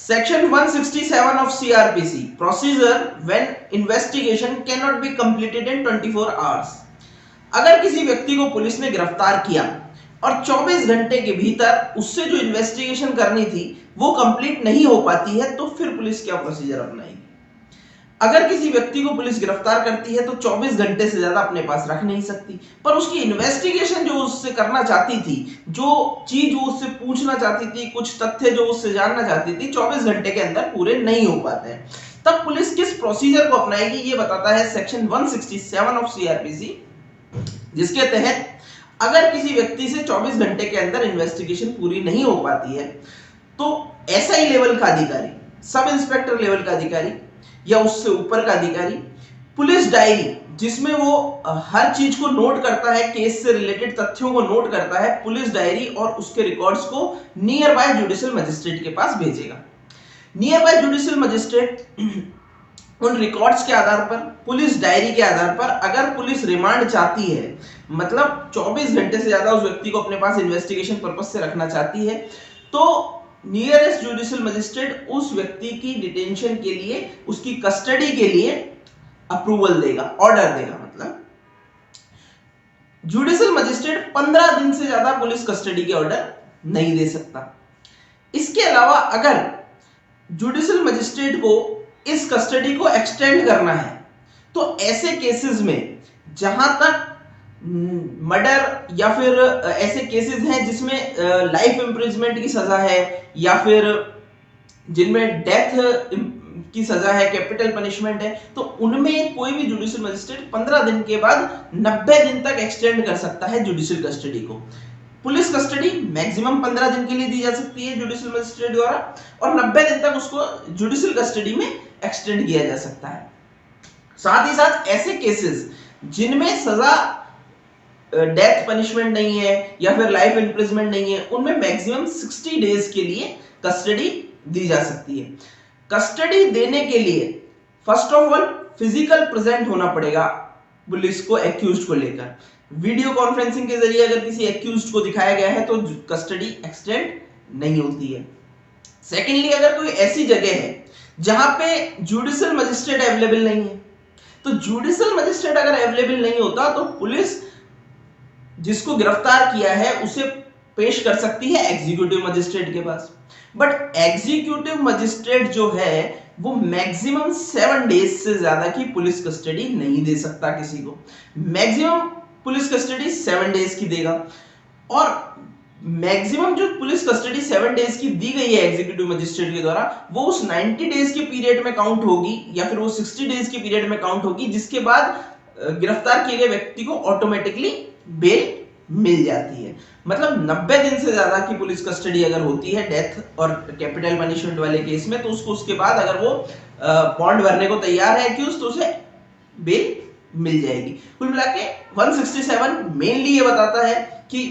Section 167 of CRPC procedure when investigation cannot be completed in 24 hours। अगर किसी व्यक्ति को पुलिस ने गिरफ्तार किया और 24 घंटे के भीतर उससे जो इन्वेस्टिगेशन करनी थी वो कंप्लीट नहीं हो पाती है तो फिर पुलिस क्या प्रोसीजर अपनाएगी। अगर किसी व्यक्ति को पुलिस गिरफ्तार करती है तो 24 घंटे से ज्यादा अपने पास रख नहीं सकती, पर उसकी इन्वेस्टिगेशन जो उससे करना चाहती थी, जो चीज वो उससे पूछना चाहती थी, कुछ तथ्य जो उससे जानना चाहती थी, 24 घंटे के अंदर पूरे नहीं हो पाते हैं। तब पुलिस किस प्रोसीजर को अपनाएगी ये बताता है सेक्शन 167 ऑफ सीआरपीसी, जिसके तहत अगर किसी व्यक्ति से 24 घंटे के अंदर इन्वेस्टिगेशन पूरी नहीं हो पाती है तो एसआई लेवल का अधिकारी, सब इंस्पेक्टर लेवल का अधिकारी या उससे ऊपर का अधिकारी पुलिस डायरी, जिसमें वो हर चीज को नोट करता है, केस से रिलेटेड तथ्यों को नोट करता है, पुलिस डायरी और उसके रिकॉर्ड्स को नियर बाय जुडिशियल मजिस्ट्रेट के पास भेजेगा। नियर बाय जुडिशियल मजिस्ट्रेट उन रिकॉर्ड्स के आधार पर, पुलिस डायरी के आधार पर, अगर पुलिस रिमांड चाहती है, मतलब 24 घंटे से ज्यादा उस व्यक्ति को अपने पास इन्वेस्टिगेशन पर्पस से रखना चाहती है, तो नियरेस्ट जुडिशियल मजिस्ट्रेट उस व्यक्ति की डिटेंशन के लिए, उसकी कस्टडी के लिए अप्रूवल देगा, ऑर्डर देगा। मतलब जुडिशियल मजिस्ट्रेट 15 दिन से ज्यादा पुलिस कस्टडी के ऑर्डर नहीं दे सकता। इसके अलावा अगर जुडिशियल मजिस्ट्रेट को इस कस्टडी को एक्सटेंड करना है तो ऐसे केसेस में, जहां तक मर्डर या फिर ऐसे केसेस हैं जिसमें लाइफ इम्प्रिजमेंट की सजा है या फिर जिनमें डेथ की सजा है, कैपिटल पनिशमेंट है, तो उनमें कोई भी जुडिशियल मजिस्ट्रेट 15 दिन के बाद 90 दिन तक एक्सटेंड कर सकता है जुडिशियल कस्टडी को। पुलिस कस्टडी मैक्सिमम 15 दिन के लिए दी जा सकती है जुडिशियल मजिस्ट्रेट द्वारा और 90 दिन तक उसको जुडिशियल कस्टडी में एक्सटेंड किया जा सकता है। साथ ही साथ ऐसे केसेस जिनमें सजा डेथ पनिशमेंट नहीं है या फिर लाइफ इम्प्रिजमेंट नहीं है, उनमें मैक्सिमम 60 डेज के लिए कस्टडी दी जा सकती है। कस्टडी देने के लिए first of all physical present होना पड़ेगा पुलिस को एक्यूज्ड को लेकर। वीडियो कॉन्फ्रेंसिंग के जरिए अगर किसी एक्यूज्ड को दिखाया गया है तो कस्टडी एक्सटेंड नहीं होती है। सेकेंडली, अगर कोई ऐसी जगह है जहां पे जुडिशियल मजिस्ट्रेट अवेलेबल नहीं है, तो जुडिशियल मजिस्ट्रेट अगर अवेलेबल नहीं होता तो पुलिस जिसको गिरफ्तार किया है उसे पेश कर सकती है एग्जीक्यूटिव मजिस्ट्रेट के पास। बट एग्जीक्यूटिव मजिस्ट्रेट जो है वो मैक्सिमम 7 डेज से ज्यादा की पुलिस कस्टडी नहीं दे सकता किसी को। मैक्सिमम पुलिस कस्टडी 7 डेज की देगा और मैक्सिमम जो पुलिस कस्टडी 7 डेज की दी गई है एग्जीक्यूटिव मजिस्ट्रेट के द्वारा, वो उस 90 डेज के पीरियड में काउंट होगी या फिर वो 60 डेज के पीरियड में काउंट होगी, जिसके बाद गिरफ्तार किए गए व्यक्ति को ऑटोमेटिकली बेल मिल जाती है। मतलब 90 दिन से ज्यादा की पुलिस कस्टडी अगर होती है डेथ और कैपिटल पनिशमेंट वाले केस में, तो उसको उसके बाद अगर वो बॉन्ड भरने को तैयार है एक्यूज, तो उसे बेल मिल जाएगी। कुल मिला के 167 मेनली ये बताता है कि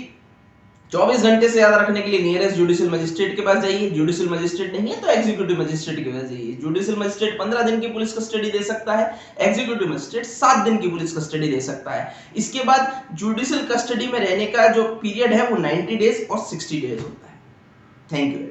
24 घंटे से ज्यादा रखने के लिए नियरेस्ट जुडिशियल मजिस्ट्रेट के पास जाइए, जुडिशियल मजिस्ट्रेट नहीं है तो एग्जीक्यूटिव मजिस्ट्रेट के पास जाइए। जुडिशियल मजिस्ट्रेट 15 दिन की पुलिस कस्टडी दे सकता है, एग्जीक्यूटिव मजिस्ट्रेट 7 दिन की पुलिस कस्टडी दे सकता है। इसके बाद जुडिशियल कस्टडी में रहने का जो पीरियड है वो 90 डेज और 60 डेज होता है। Thank you.